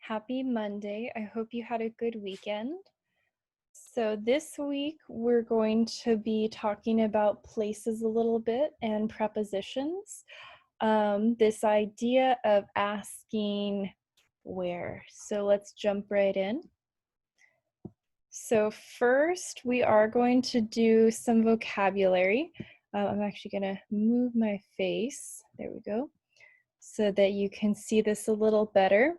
Happy Monday. I hope you had a good weekend. So this week we're going to be talking about places a little bit and prepositions. This idea of asking where. So let's jump right in. So first we are going to do some vocabulary. I'm actually going to move my face. There we go. So that you can see this a little better.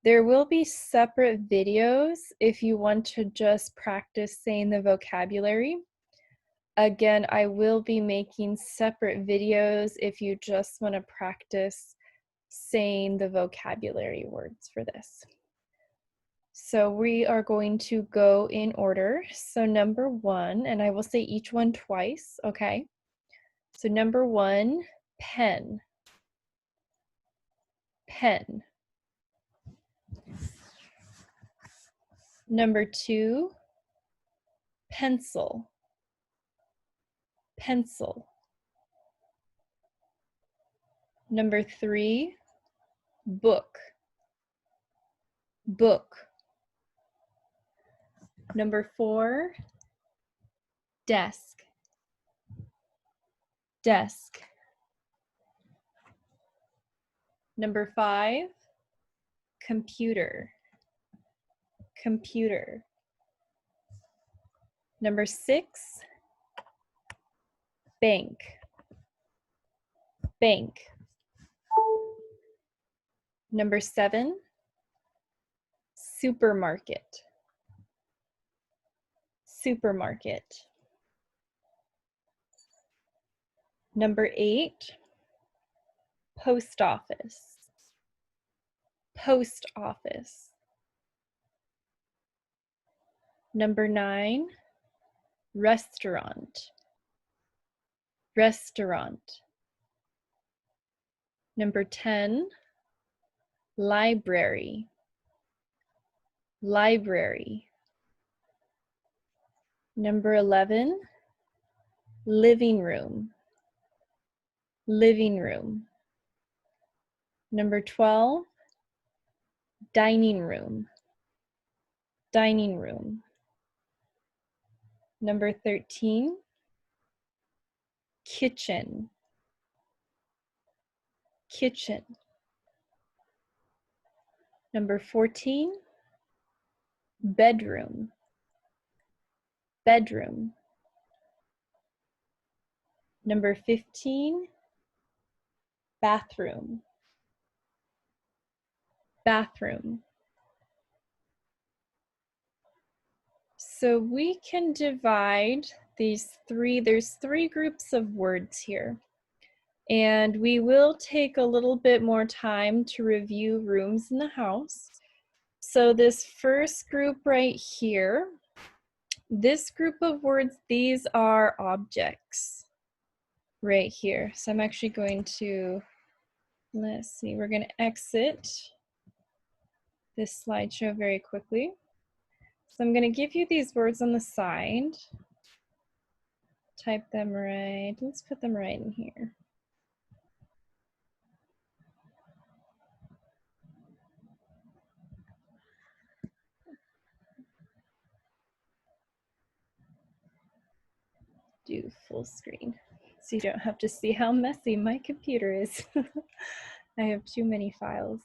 There will be separate videos if you want to just practice saying the vocabulary. Again, I will be making separate videos if you just want to practice saying the vocabulary words for this. So we are going to go in order. So number one, and I will say each one twice, okay? So number one, pen. Pen. Number two, pencil. Pencil. Number three, book. Book. Number four, desk. Desk. Number five, computer. Computer. Number six, bank. Bank. Number seven, supermarket. Supermarket. Number eight, post office. Post office. Number nine, restaurant. Restaurant. Number 10, library. Library. Number 11, living room. Living room. Number 12, dining room. Dining room. Number 13, kitchen. Kitchen. Number 14, bedroom. Bedroom. Number 15, bathroom. Bathroom. So we can divide there's three groups of words here. And we will take a little bit more time to review rooms in the house. So this first group right here, this group of words, these are objects right here. So I'm actually going to, let's see, we're going to exit this slideshow very quickly. So I'm going to give you these words on the side. Type them right, let's put them right in here. Do full screen so you don't have to see how messy my computer is. I have too many files.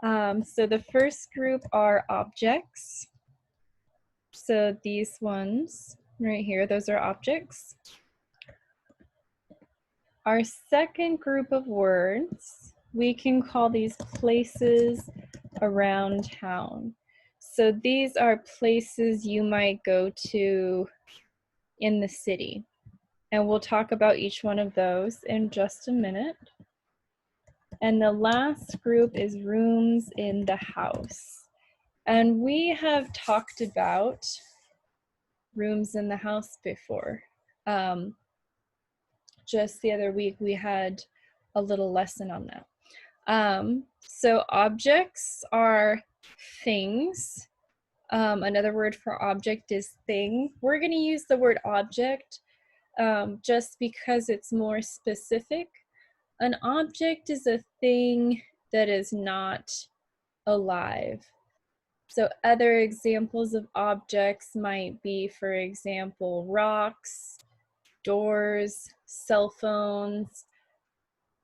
So the first group are objects. So these ones right here, those are objects. Our second group of words, we can call these places around town. So these are places you might go to in the city. And we'll talk about each one of those in just a minute. And the last group is rooms in the house. And we have talked about rooms in the house before. Just the other week we had a little lesson on that. So objects are things. Another word for object is thing. We're going to use the word object just because it's more specific. An object is a thing that is not alive. So other examples of objects might be, for example, rocks, doors, cell phones,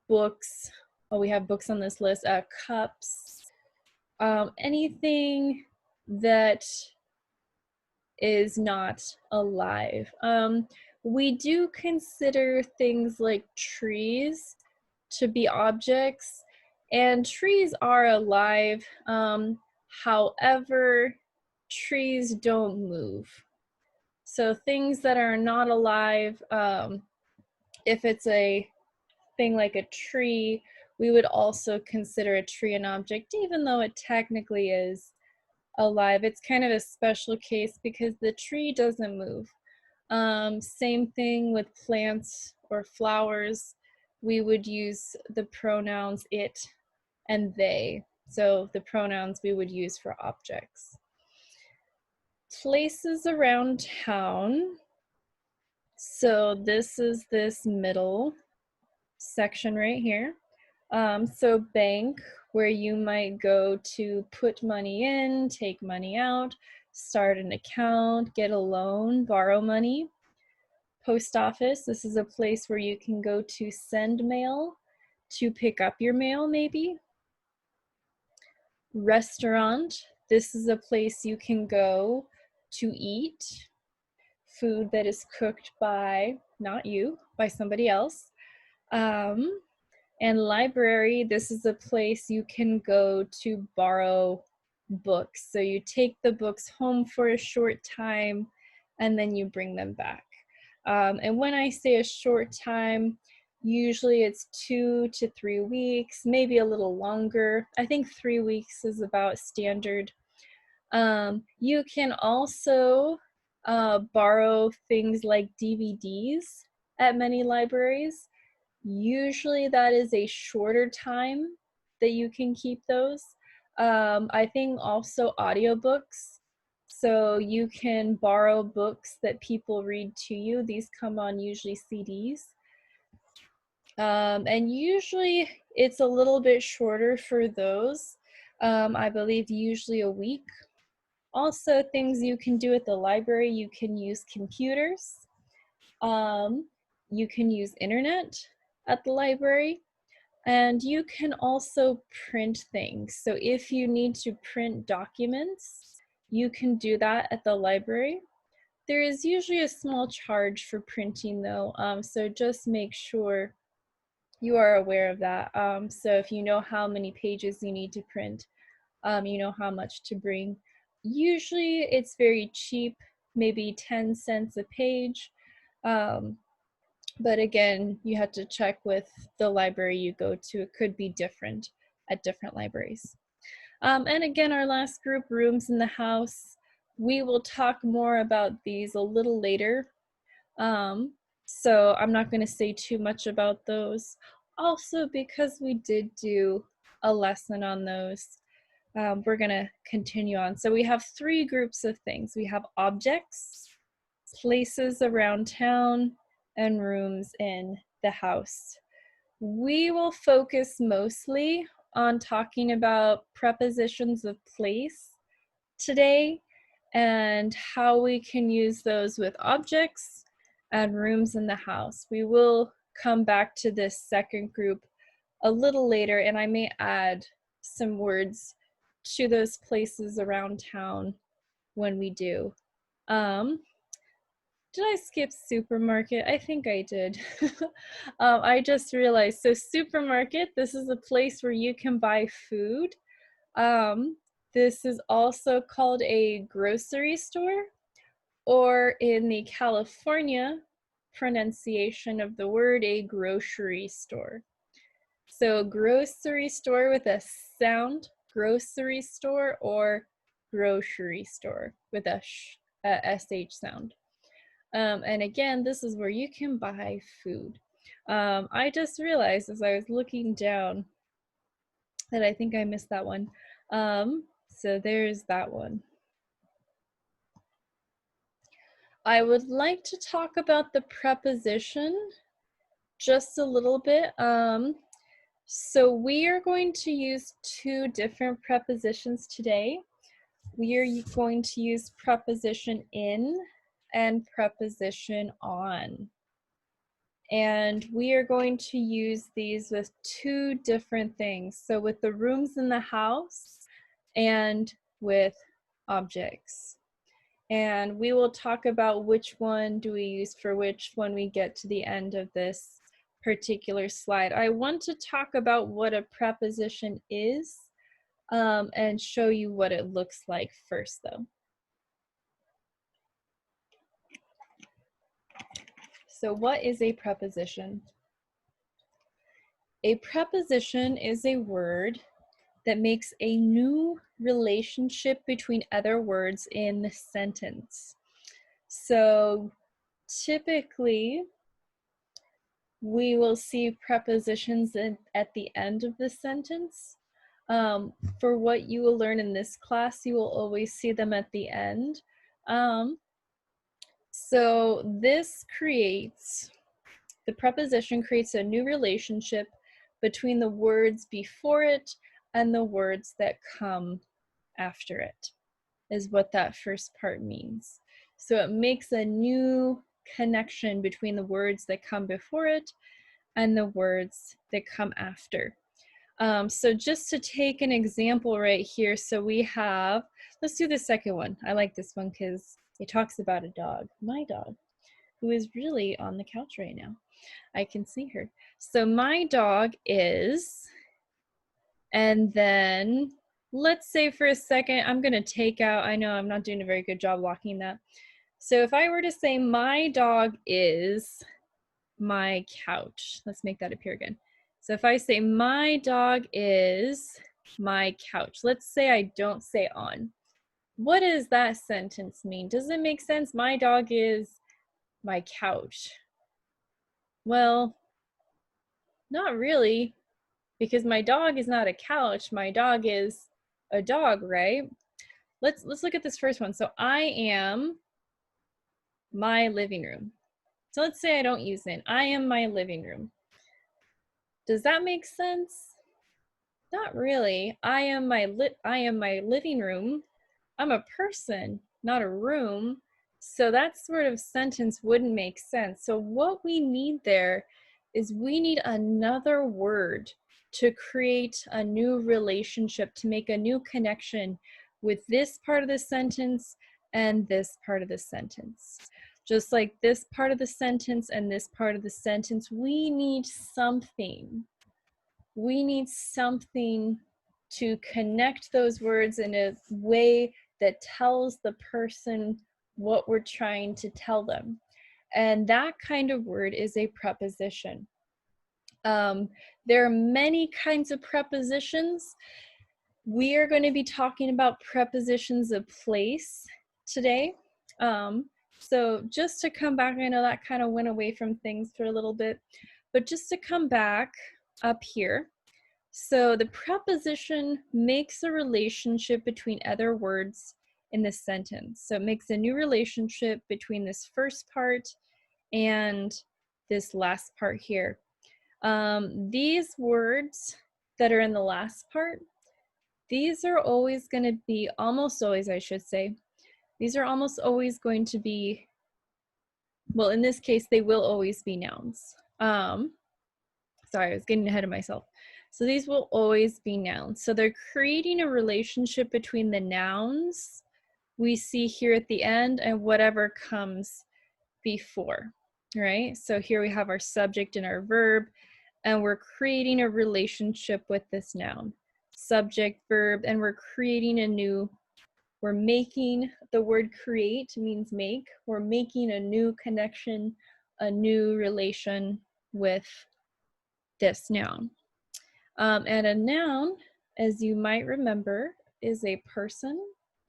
books. Oh, we have books on this list, cups, anything that is not alive. We do consider things like trees to be objects, and trees are alive. However, trees don't move. So things that are not alive, if it's a thing like a tree, we would also consider a tree an object, even though it technically is alive. It's kind of a special case because the tree doesn't move. Same thing with plants or flowers. We would use the pronouns it and they. So the pronouns we would use for objects. Places around town. So this is this middle section right here. So bank, where you might go to put money in, take money out, start an account, get a loan, borrow money. Post office, this is a place where you can go to send mail, to pick up your mail maybe. Restaurant, this is a place you can go to eat food that is cooked by, not you, by somebody else. And library, this is a place you can go to borrow books. So you take the books home for a short time and then you bring them back. And when I say a short time, usually it's 2 to 3 weeks, maybe a little longer. I think 3 weeks is about standard. You can also borrow things like DVDs at many libraries. Usually that is a shorter time that you can keep those. I think also audiobooks. So you can borrow books that people read to you. These come on usually CDs. And usually it's a little bit shorter for those. I believe usually a week. Also, things you can do at the library, you can use computers. You can use internet at the library, and you can also print things. So if you need to print documents, you can do that at the library. There is usually a small charge for printing though, so just make sure you are aware of that. So if you know how many pages you need to print, you know how much to bring. Usually it's very cheap, maybe 10 cents a page. But again, you have to check with the library you go to. It could be different at different libraries. And again, our last group, rooms in the house, we will talk more about these a little later. So I'm not going to say too much about those. Also, because we did do a lesson on those, we're going to continue on. So we have 3 groups of things. We have objects, places around town, and rooms in the house. We will focus mostly on talking about prepositions of place today and how we can use those with objects and rooms in the house. We will come back to this second group a little later, and I may add some words to those places around town when we do. Did I skip supermarket? I think I did. I just realized, so supermarket, this is a place where you can buy food. This is also called a grocery store, or in the California pronunciation of the word, a grocery store. So grocery store with a sound, grocery store, or grocery store with a SH sound. And again, this is where you can buy food. I just realized as I was looking down that I think I missed that one. So there's that one. I would like to talk about the preposition just a little bit. So we are going to use two different prepositions today. We are going to use preposition in and preposition on. And we are going to use these with two different things. So with the rooms in the house and with objects. And we will talk about which one do we use for which when we get to the end of this particular slide. I want to talk about what a preposition is and show you what it looks like first though. So what is a preposition? A preposition is a word that makes a new relationship between other words in the sentence. So typically, we will see prepositions at the end of the sentence. For what you will learn in this class, you will always see them at the end. So this creates, the preposition creates a new relationship between the words before it and the words that come after it, is what that first part means. So it makes a new connection between the words that come before it and the words that come after. So just to take an example right here, so we have, let's do the second one. I like this one because it talks about a dog, my dog, who is really on the couch right now. I can see her. So my dog is, and then let's say for a second, I'm gonna take out, I know I'm not doing a very good job locking that. So if I were to say my dog is my couch, let's make that appear again. So if I say my dog is my couch, let's say I don't say on. What does that sentence mean? Does it make sense? My dog is my couch. Well, not really, because my dog is not a couch. My dog is a dog, right? Let's look at this first one. So I am my living room. So let's say I don't use it. I am my living room. Does that make sense? Not really. I am my living room. I'm a person, not a room. So that sort of sentence wouldn't make sense. So what we need there is we need another word to create a new relationship, to make a new connection with this part of the sentence and this part of the sentence. Just like this part of the sentence and this part of the sentence, we need something. We need something to connect those words in a way that tells the person what we're trying to tell them. And that kind of word is a preposition. There are many kinds of prepositions. We are going to be talking about prepositions of place today. So just to come back, I know that kind of went away from things for a little bit, but just to come back up here. So the preposition makes a relationship between other words in this sentence. So it makes a new relationship between this first part and this last part here. These words that are in the last part, these are always going to be, almost always I should say, these are almost always going to be, well, in this case, they will always be nouns. Sorry, I was getting ahead of myself. So these will always be nouns. So they're creating a relationship between the nouns we see here at the end and whatever comes before, right? So here we have our subject and our verb, and we're creating a relationship with this noun. Subject, verb, and we're creating a new, we're making, the word create means make. We're making a new connection, a new relation with this noun. And a noun, as you might remember, is a person,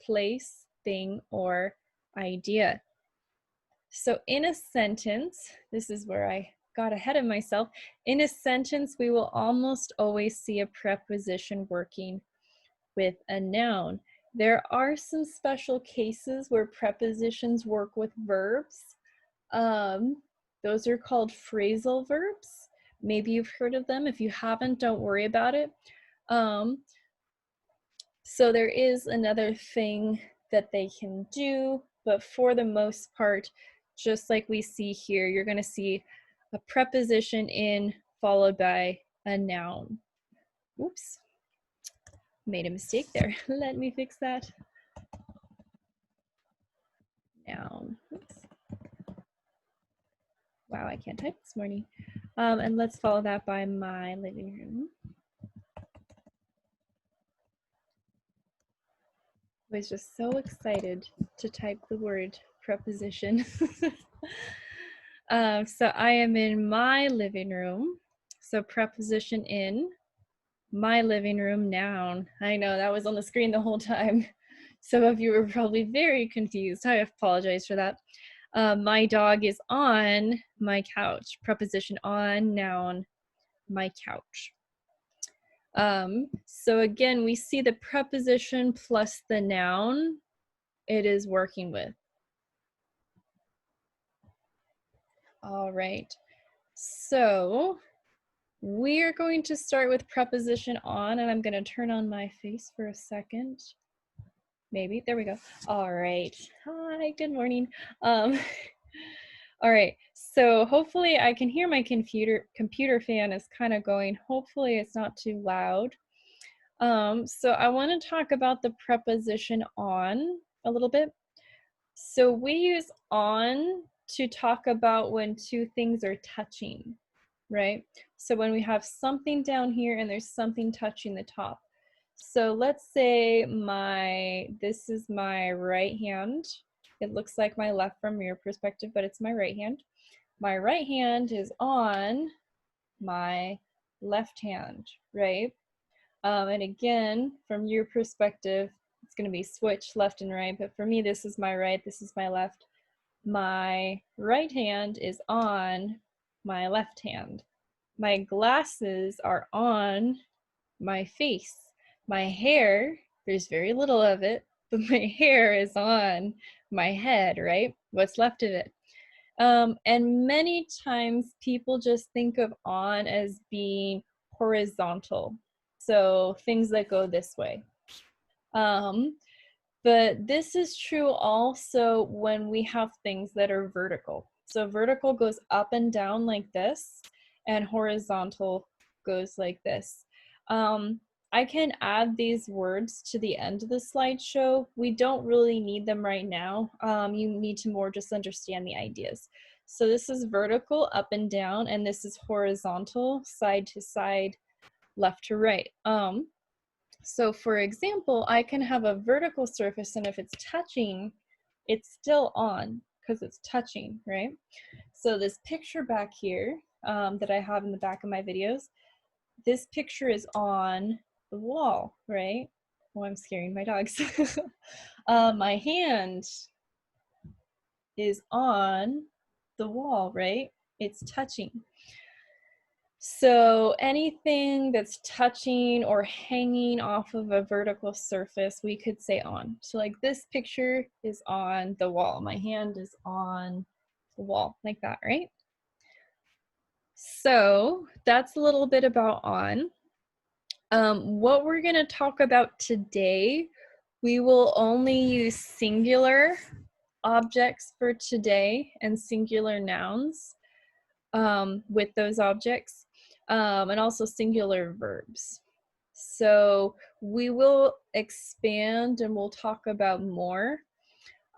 place, thing, or idea. So in a sentence, this is where I got ahead of myself. In a sentence, we will almost always see a preposition working with a noun. There are some special cases where prepositions work with verbs. Those are called phrasal verbs. Maybe you've heard of them. If you haven't, don't worry about it. So there is another thing that they can do, but for the most part, just like we see here, you're going to see a preposition in followed by a noun. Oops, made a mistake there. Let me fix that. Noun. Oops. Wow, I can't type this morning. And let's follow that by my living room. I was just so excited to type the word preposition. So I am in my living room. So preposition in, my living room, noun. I know that was on the screen the whole time. Some of you were probably very confused. I apologize for that. My dog is on my couch. Preposition on, noun, my couch. So again, we see the preposition plus the noun it is working with. All right, so we're going to start with preposition on, and I'm going to turn on my face for a second. Maybe, there we go. All right, hi, good morning. All right, so hopefully I can hear my computer fan is kind of going. Hopefully it's not too loud. So I want to talk about the preposition on a little bit. So we use on to talk about when two things are touching, right? So when we have something down here and there's something touching the top. So let's say this is my right hand. It looks like my left from your perspective, but it's my right hand. My right hand is on my left hand, right? And again, from your perspective, it's going to be switched left and right, but for me, this is my right, this is my left. My right hand is on my left hand. My glasses are on my face. My hair, there's very little of it, but my hair is on my head, right? What's left of it. And many times people just think of on as being horizontal. So things that go this way. But this is true also when we have things that are vertical. So vertical goes up and down like this, and horizontal goes like this. I can add these words to the end of the slideshow. We don't really need them right now. You need to more just understand the ideas. So this is vertical, up and down, and this is horizontal, side to side, left to right. So for example, I can have a vertical surface, and if it's touching, it's still on because it's touching, right? So this picture back here that I have in the back of my videos, this picture is on the wall, right? Oh, I'm scaring my dogs. My hand is on the wall, right? It's touching. So anything that's touching or hanging off of a vertical surface, we could say on. So like this picture is on the wall. My hand is on the wall, like that, right? So that's a little bit about on. What we're going to talk about today, we will only use singular objects for today and singular nouns with those objects, and also singular verbs. So we will expand and we'll talk about more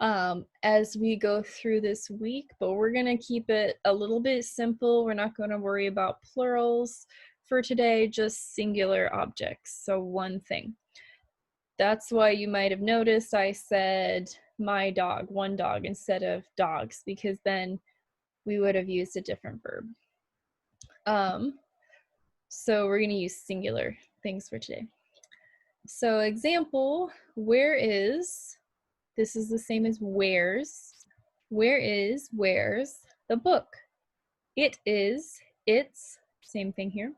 as we go through this week, but we're going to keep it a little bit simple. We're not going to worry about plurals for today, just singular objects, so one thing. That's why you might have noticed I said my dog, one dog, instead of dogs, because then we would have used a different verb. So we're going to use singular things for today. So example, where is, this is the same as where's. Where is, where's the book? It is, it's, same thing here.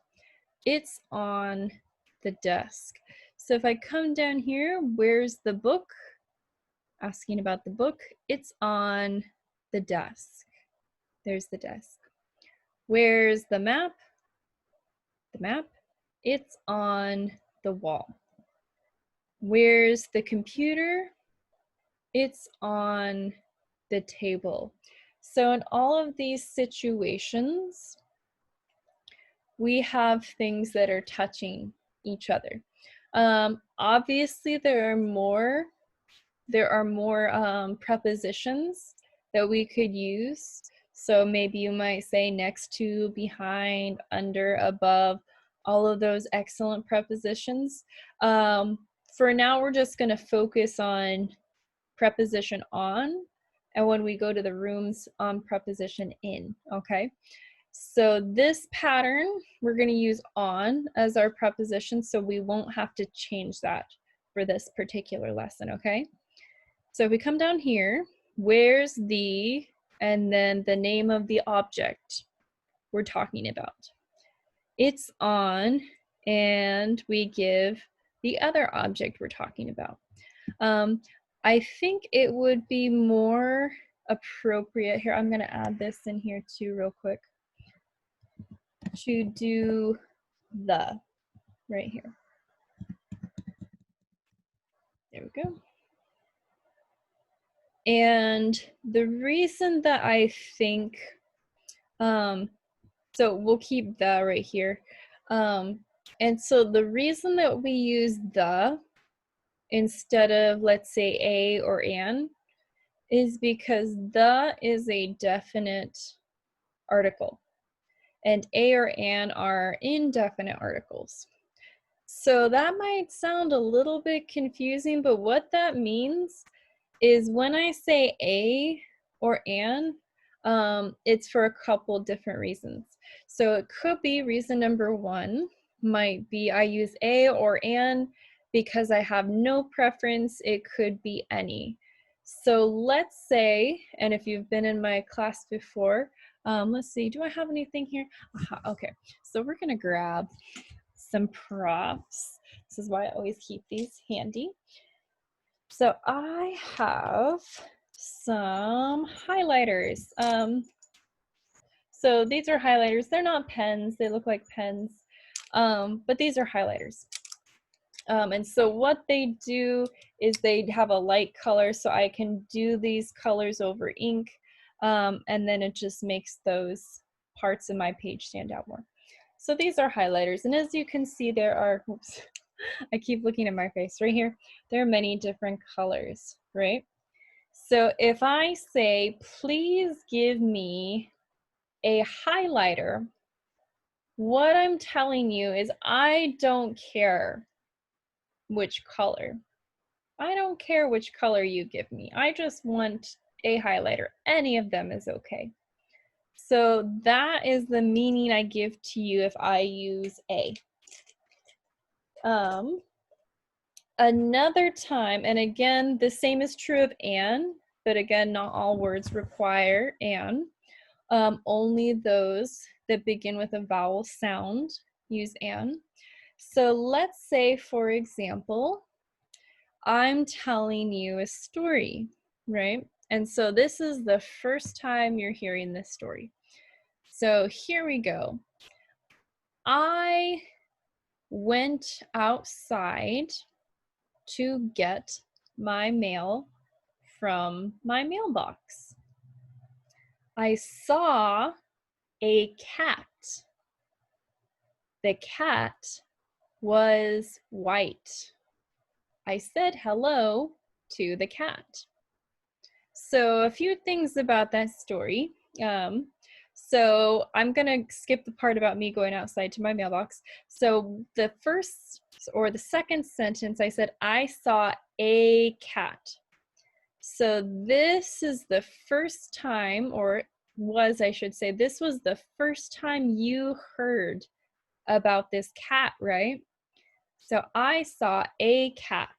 It's on the desk. So if I come down here, where's the book? Asking about the book, it's on the desk. There's the desk. Where's the map? the map? It's on the wall. Where's the computer? It's on the table. So in all of these situations, we have things that are touching each other. Obviously, there are more prepositions that we could use. So maybe you might say next to, behind, under, above, all of those excellent prepositions. For now, we're just going to focus on preposition on, and when we go to the rooms, on preposition in, okay? So this pattern, we're going to use on as our preposition, so we won't have to change that for this particular lesson, okay? So if we come down here, where's the, and then the name of the object we're talking about. It's on, and we give the other object we're talking about. I think it would be more appropriate here. I'm going to add this in here too real quick to do the right here. There we go. And the reason that I think, so we'll keep the right here. And so the reason that we use the instead of, let's say, a or an is because the is a definite article and a or an are indefinite articles. So that might sound a little bit confusing, but what that means is when I say a or an, it's for a couple different reasons. So it could be reason number one might be I use a or an because I have no preference. It could be any. So let's say, and if you've been in my class before, let's see, do I have anything here? Aha, okay, so we're gonna grab some props. This is why I always keep these handy. So I have some highlighters. So these are highlighters. They're not pens. They look like pens, but these are highlighters. And so what they do is they have a light color, so I can do these colors over ink, and then it just makes those parts of my page stand out more. So these are highlighters, and as you can see, there are, oops, I keep looking at my face right here. There are many different colors, right? So if I say, please give me a highlighter, what I'm telling you is I don't care which color. I don't care which color you give me. I just want a highlighter. Any of them is okay. So that is the meaning I give to you if I use a. Another time, and again, the same is true of an, but again, not all words require an. Only those that begin with a vowel sound use an. So let's say, for example, I'm telling you a story, right? And so this is the first time you're hearing this story. So here we go. I went outside to get my mail from my mailbox. I saw a cat. The cat was white. I said hello to the cat. So a few things about that story. So I'm gonna skip the part about me going outside to my mailbox. So the first or the second sentence, I said, I saw a cat. So this is the first time, or was, I should say, this was the first time you heard about this cat, right? So I saw a cat.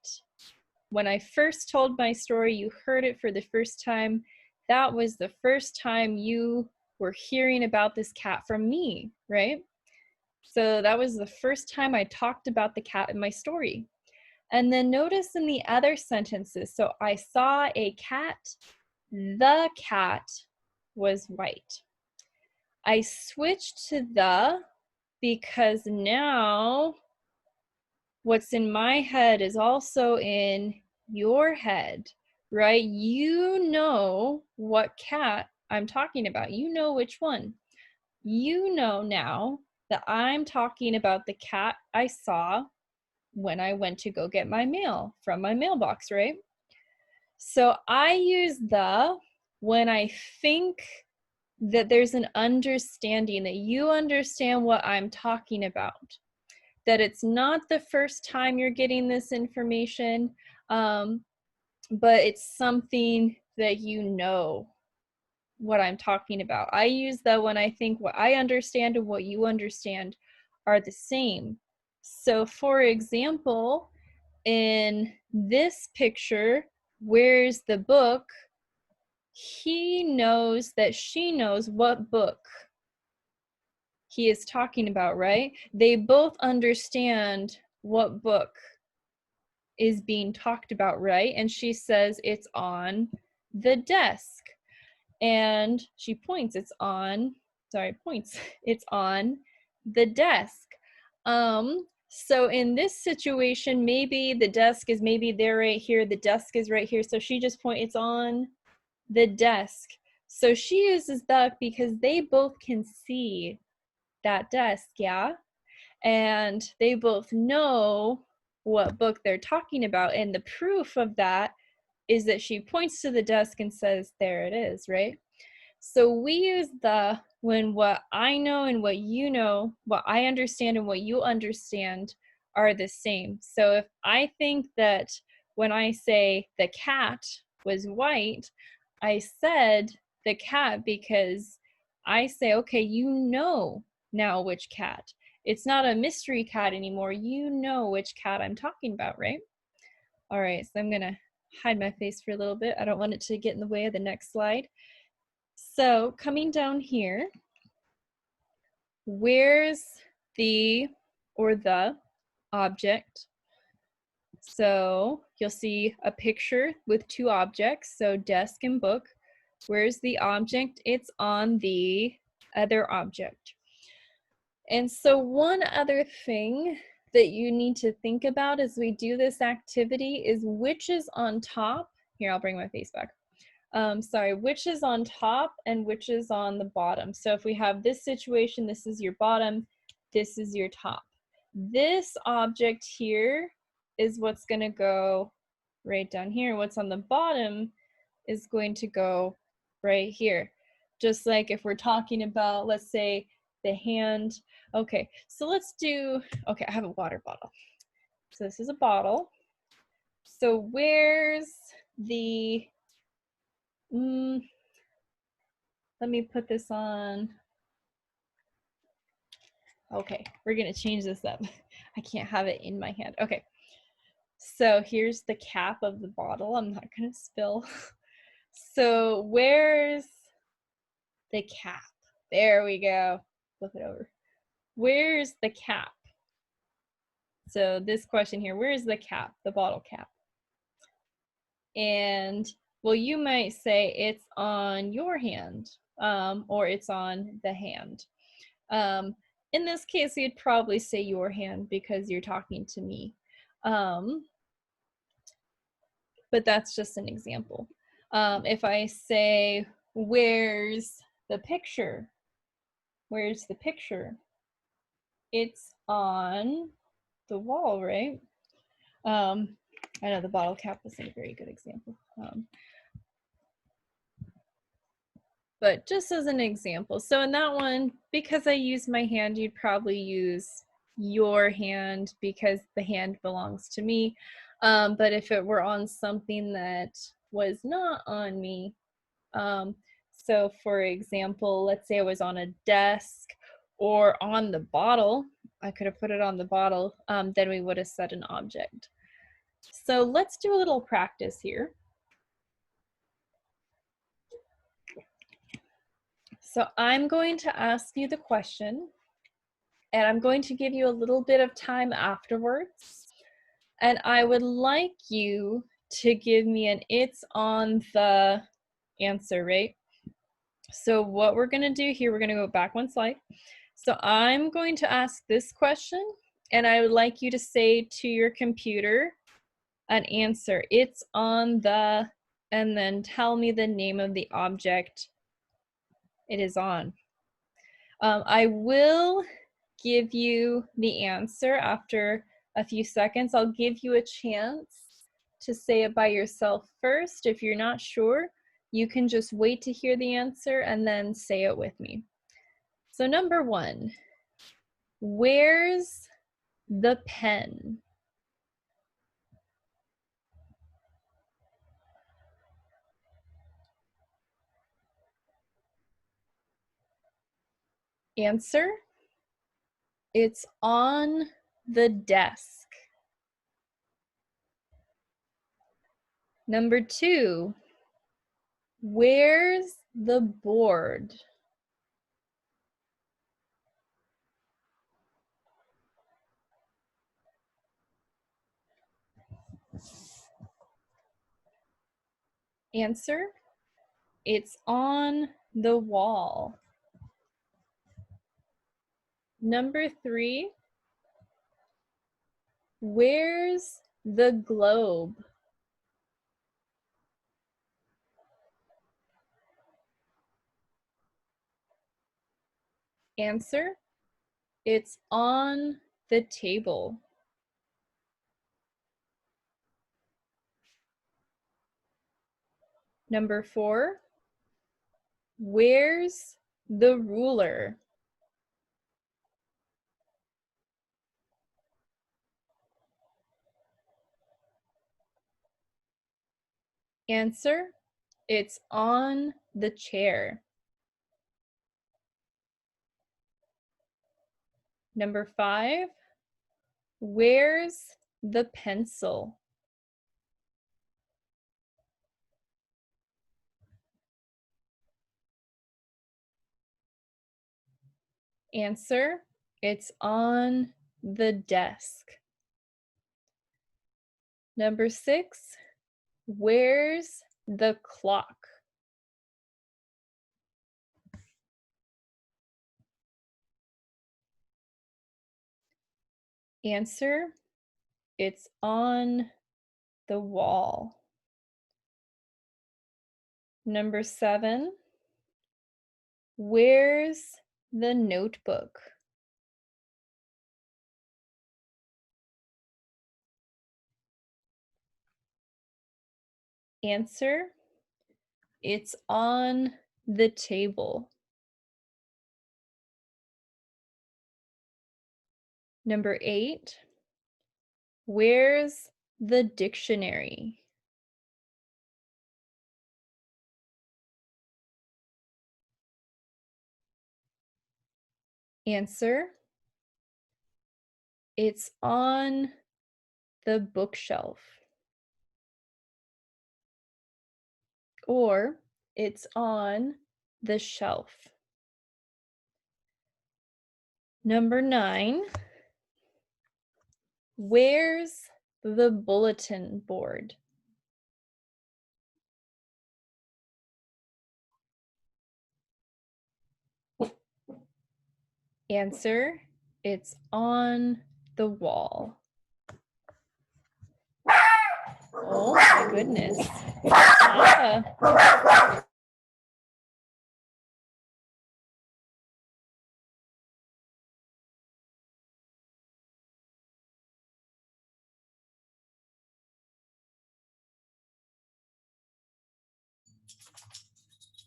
When I first told my story, you heard it for the first time. That was the first time you were hearing about this cat from me, right? So that was the first time I talked about the cat in my story. And then notice in the other sentences, so I saw a cat, the cat was white. I switched to the because now what's in my head is also in your head, right? You know what cat I'm talking about. You know which one. You know now that I'm talking about the cat I saw when I went to go get my mail from my mailbox, right? So I use the when I think that there's an understanding, that you understand what I'm talking about, that it's not the first time you're getting this information, but it's something that you know what I'm talking about. I use that when I think what I understand and what you understand are the same. So for example, in this picture, where's the book? He knows that she knows what book he is talking about, right? They both understand what book is being talked about, right? And she says it's on the desk. And she points, it's on the desk. So in this situation, maybe the desk is maybe there right here, the desk is right here. So she just points, it's on the desk. So she uses that because they both can see that desk, yeah? And they both know what book they're talking about. And the proof of that is that she points to the desk and says, there it is, right? So we use the when what I know and what you know, what I understand and what you understand are the same. So if I think that when I say the cat was white, I said the cat because I say, okay, you know now which cat. It's not a mystery cat anymore. You know which cat I'm talking about, right? All right, so I'm gonna hide my face for a little bit. I don't want it to get in the way of the next slide. So coming down here, where's the or the object? So you'll see a picture with two objects, so desk and book. Where's the object? It's on the other object. And so one other thing that you need to think about as we do this activity is which is on top. Here, I'll bring my face back. Which is on top and which is on the bottom. So if we have this situation, this is your bottom, this is your top. This object here is what's going to go right down here. What's on the bottom is going to go right here. Just like if we're talking about, let's say, the hand. Okay, so let's do, okay, I have a water bottle. So this is a bottle. So where's the, let me put this on. Okay, we're gonna change this up. I can't have it in my hand. Okay, so here's the cap of the bottle. I'm not gonna spill. So where's the cap? There we go. Flip it over. Where's the cap? So this question here, where's the cap, the bottle cap? And well, you might say it's on your hand, or it's on the hand. In this case, you'd probably say your hand because you're talking to me. But that's just an example. If I say, where's the picture? Where's the picture? It's on the wall, right? I know the bottle cap isn't a very good example. But just as an example. So in that one, because I use my hand, you'd probably use your hand because the hand belongs to me. But if it were on something that was not on me, so for example, let's say I was on a desk or on the bottle, I could have put it on the bottle, then we would have said an object. So let's do a little practice here. So I'm going to ask you the question, and I'm going to give you a little bit of time afterwards. And I would like you to give me an it's on the answer, right? So what we're gonna do here, we're gonna go back one slide. So I'm going to ask this question, and I would like you to say to your computer an answer. It's on the, and then tell me the name of the object it is on. I will give you the answer after a few seconds. I'll give you a chance to say it by yourself first. If you're not sure, you can just wait to hear the answer and then say it with me. So number 1, where's the pen? Answer, it's on the desk. Number 2, where's the board? Answer, it's on the wall. Number 3, where's the globe? Answer, it's on the table. Number 4, where's the ruler? Answer, it's on the chair. Number 5, where's the pencil? Answer, it's on the desk. Number 6, where's the clock? Answer, it's on the wall. Number 7, where's the notebook? Answer, it's on the table. Number 8, where's the dictionary? Answer, it's on the bookshelf. Or it's on the shelf. Number 9, where's the bulletin board? Answer, it's on the wall. Oh my goodness.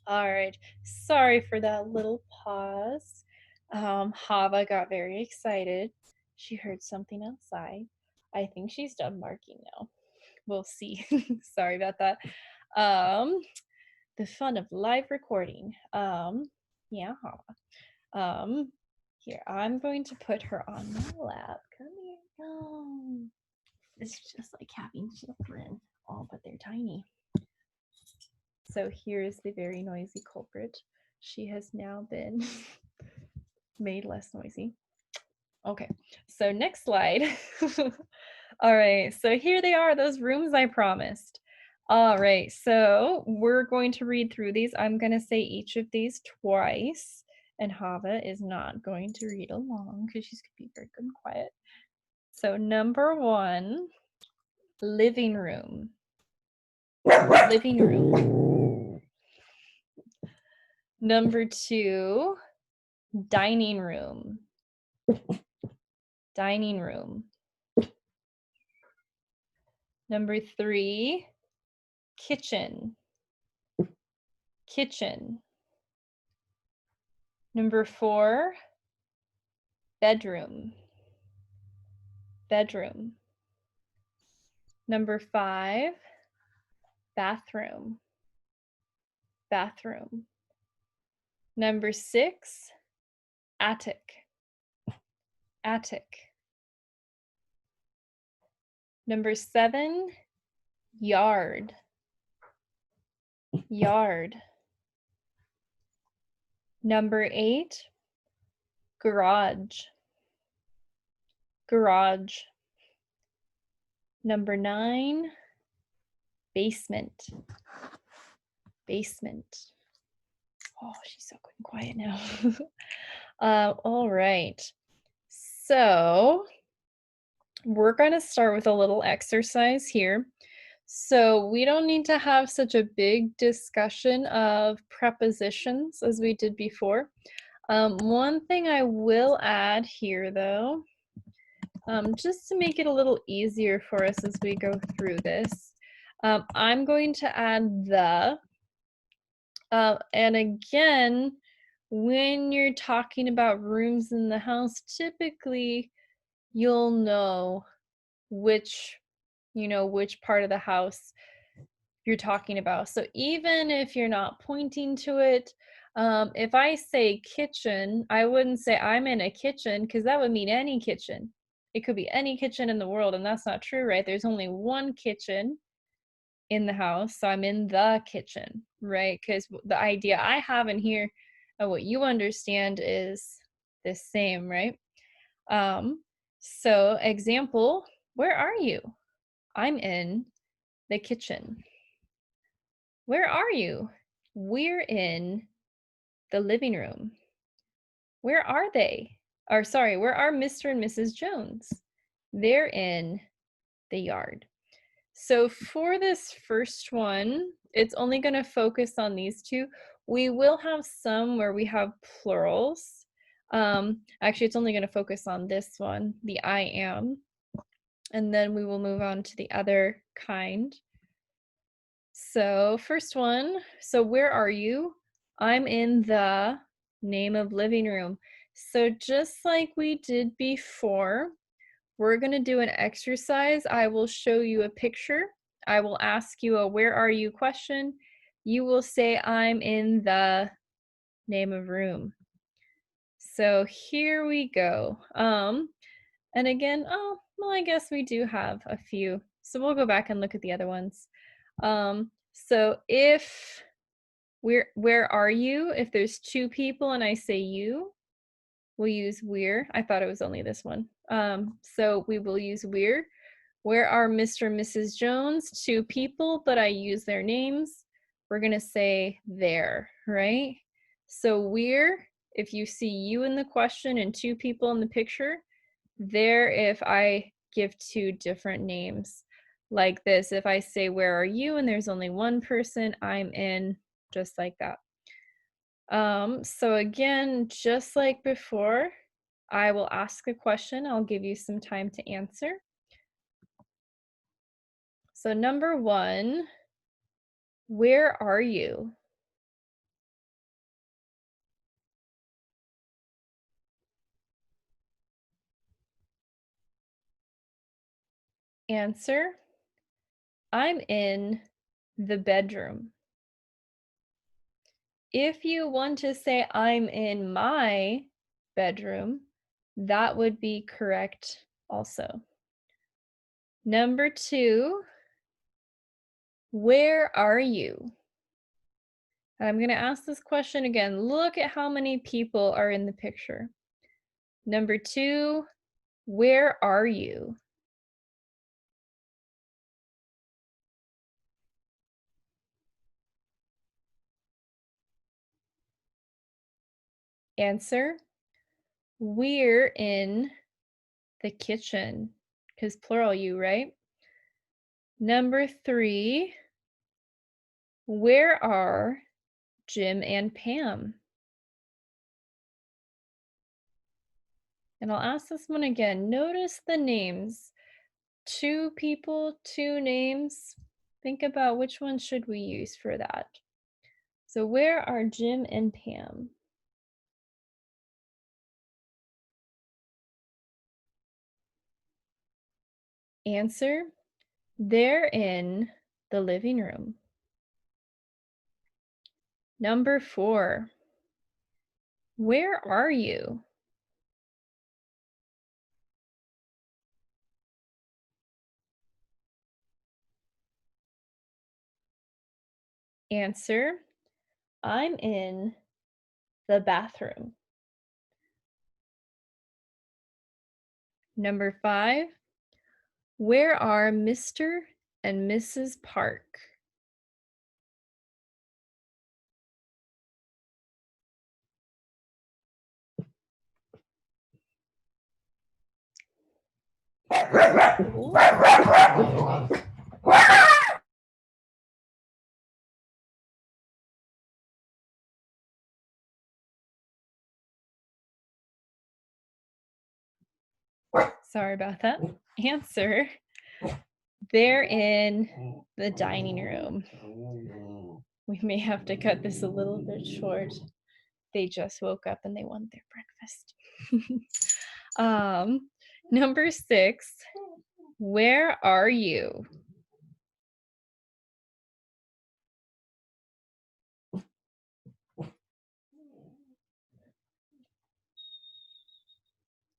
All right, sorry for that little pause. Hava got very excited. She heard something outside. I think she's done marking now. We'll see. Sorry about that. The fun of live recording. Yeah, Hava. Here, I'm going to put her on my lap. Come here. Oh, it's just like having children, all but they're tiny. So here's the very noisy culprit. She has now been made less noisy. Okay, so next slide. All right, so here they are, those rooms I promised. All right, so we're going to read through these. I'm going to say each of these twice, And Hava is not going to read along because she's going to be very good and quiet. So number 1, living room. Living room. Number 2, dining room. Dining room. Number 3, kitchen. Kitchen. Number 4, bedroom. Bedroom. Number 5, bathroom. Bathroom. Number 6, attic. Attic. Number 7, yard. Yard. Number 8, garage. Garage. Number 9, basement. Basement. Oh, she's so good and quiet now. All right. So we're going to start with a little exercise here. So we don't need to have such a big discussion of prepositions as we did before. One thing I will add here, though, just to make it a little easier for us as we go through this, I'm going to add the. And again, when you're talking about rooms in the house, typically you'll know which part of the house you're talking about. So even if you're not pointing to it, if I say kitchen, I wouldn't say I'm in a kitchen because that would mean any kitchen. It could be any kitchen in the world, and that's not true, right? There's only one kitchen in the house, so I'm in the kitchen, right? Because the idea I have in here and what you understand is the same, right? So example, where are you? I'm in the kitchen. Where are you? We're in the living room. Where are they? Or sorry, where are Mr. and Mrs. Jones? They're in the yard. So for this first one, it's only going to focus on these two. We will have some where we have plurals. Actually, it's only going to focus on this one, the I am. And then we will move on to the other kind. So first one, so where are you? I'm in the name of living room. So just like we did before, we're going to do an exercise. I will show you a picture. I will ask you a where are you question. You will say I'm in the name of room. So here we go. And again, oh, well, I guess we do have a few. So we'll go back and look at the other ones. So if where are you? If there's two people and I say you, we'll use we're. I thought it was only this one. So we will use we're. Where are Mr. and Mrs. Jones? Two people, but I use their names. We're gonna say there, right? So we're, if you see you in the question and two people in the picture, there if I give two different names. Like this, if I say where are you and there's only one person, I'm in, just like that. So again, just like before, I will ask a question. I'll give you some time to answer. So number 1, where are you? Answer, I'm in the bedroom. If you want to say I'm in my bedroom, that would be correct also. Number 2, where are you? I'm going to ask this question again. Look at how many people are in the picture. Number 2, where are you? Answer, we're in the kitchen, because plural you, right? Number 3, where are Jim and Pam? And I'll ask this one again. Notice the names. 2 people, 2 names. Think about which one should we use for that. So where are Jim and Pam? Answer, they're in the living room. Number 4, where are you? Answer, I'm in the bathroom. Number 5, where are Mr. and Mrs. Park? Sorry about that. Answer, they're in the dining room. We may have to cut this a little bit short. They just woke up and they want their breakfast. Number 6, where are you?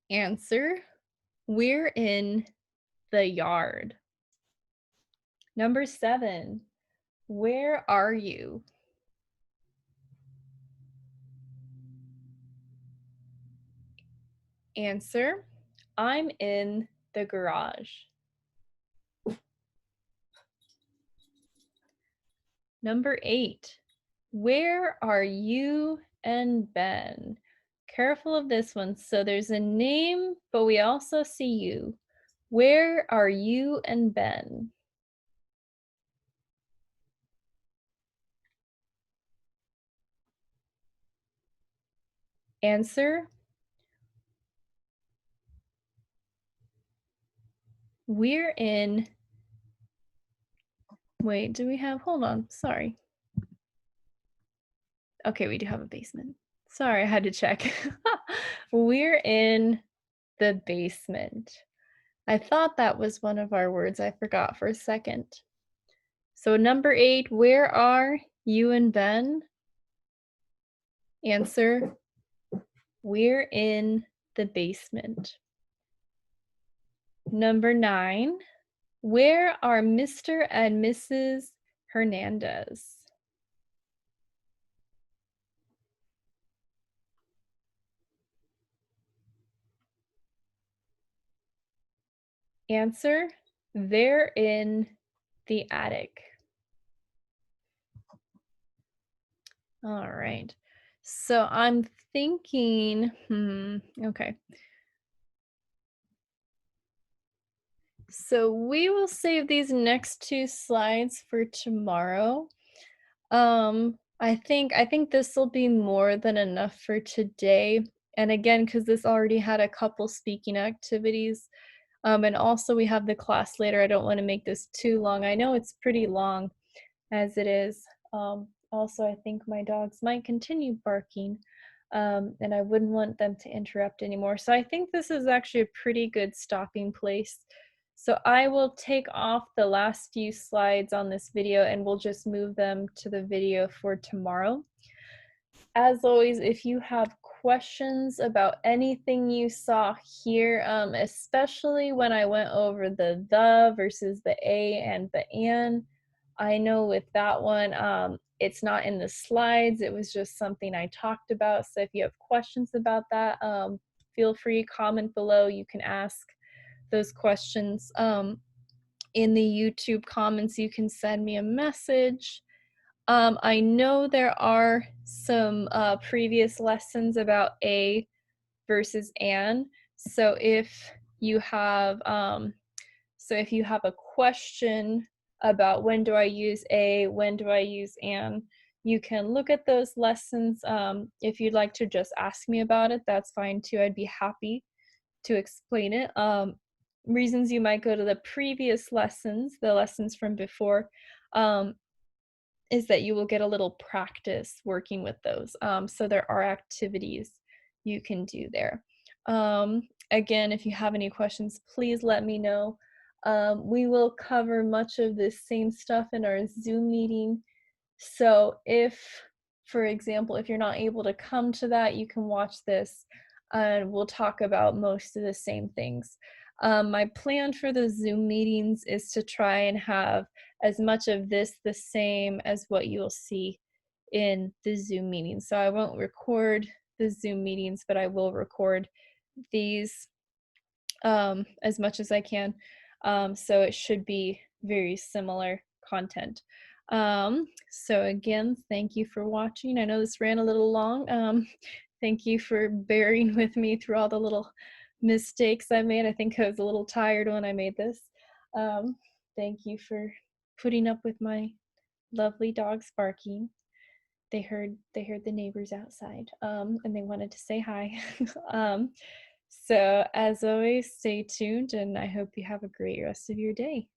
Answer, we're in the yard. Number 7, where are you? Answer, I'm in the garage. Number 8, where are you and Ben? Careful of this one. So there's a name, but we also see you. Where are you and Ben? Answer, we're in, wait, do we have, hold on, sorry. Okay, we do have a basement. Sorry, I had to check. We're in the basement. I thought that was one of our words. I forgot for a second. So number 8, where are you and Ben? Answer, we're in the basement. Number 9, where are Mr. and Mrs. Hernandez? Answer, they're in the attic. All right. So I'm thinking, okay. So we will save these next 2 slides for tomorrow. I think this will be more than enough for today. And again, because this already had a couple speaking activities, and also we have the class later. I don't want to make this too long. I know it's pretty long as it is. Also, I think my dogs might continue barking, and I wouldn't want them to interrupt anymore. So I think this is actually a pretty good stopping place. So I will take off the last few slides on this video and we'll just move them to the video for tomorrow. As always, if you have questions about anything you saw here, especially when I went over the versus the a and the an, I know with that one, it's not in the slides. It was just something I talked about. So if you have questions about that, feel free to comment below. You can ask those questions in the YouTube comments. You can send me a message. I know there are some previous lessons about a versus an. So you have if you have a question about when do I use a, when do I use an, you can look at those lessons. If you'd like to just ask me about it, that's fine too. I'd be happy to explain it. Reasons you might go to the previous lessons, the lessons from before, um, is that you will get a little practice working with those. So there are activities you can do there. Again, if you have any questions, please let me know. We will cover much of this same stuff in our Zoom meeting. So if, for example, if you're not able to come to that, you can watch this and we'll talk about most of the same things. My plan for the Zoom meetings is to try and have as much of this the same as what you'll see in the Zoom meetings. So I won't record the Zoom meetings, but I will record these as much as I can. So it should be very similar content. So again, thank you for watching. I know this ran a little long. Thank you for bearing with me through all the little mistakes I made. I think I was a little tired when I made this. Thank you for putting up with my lovely dogs barking. They heard the neighbors outside, and they wanted to say hi. So as always, stay tuned, and I hope you have a great rest of your day.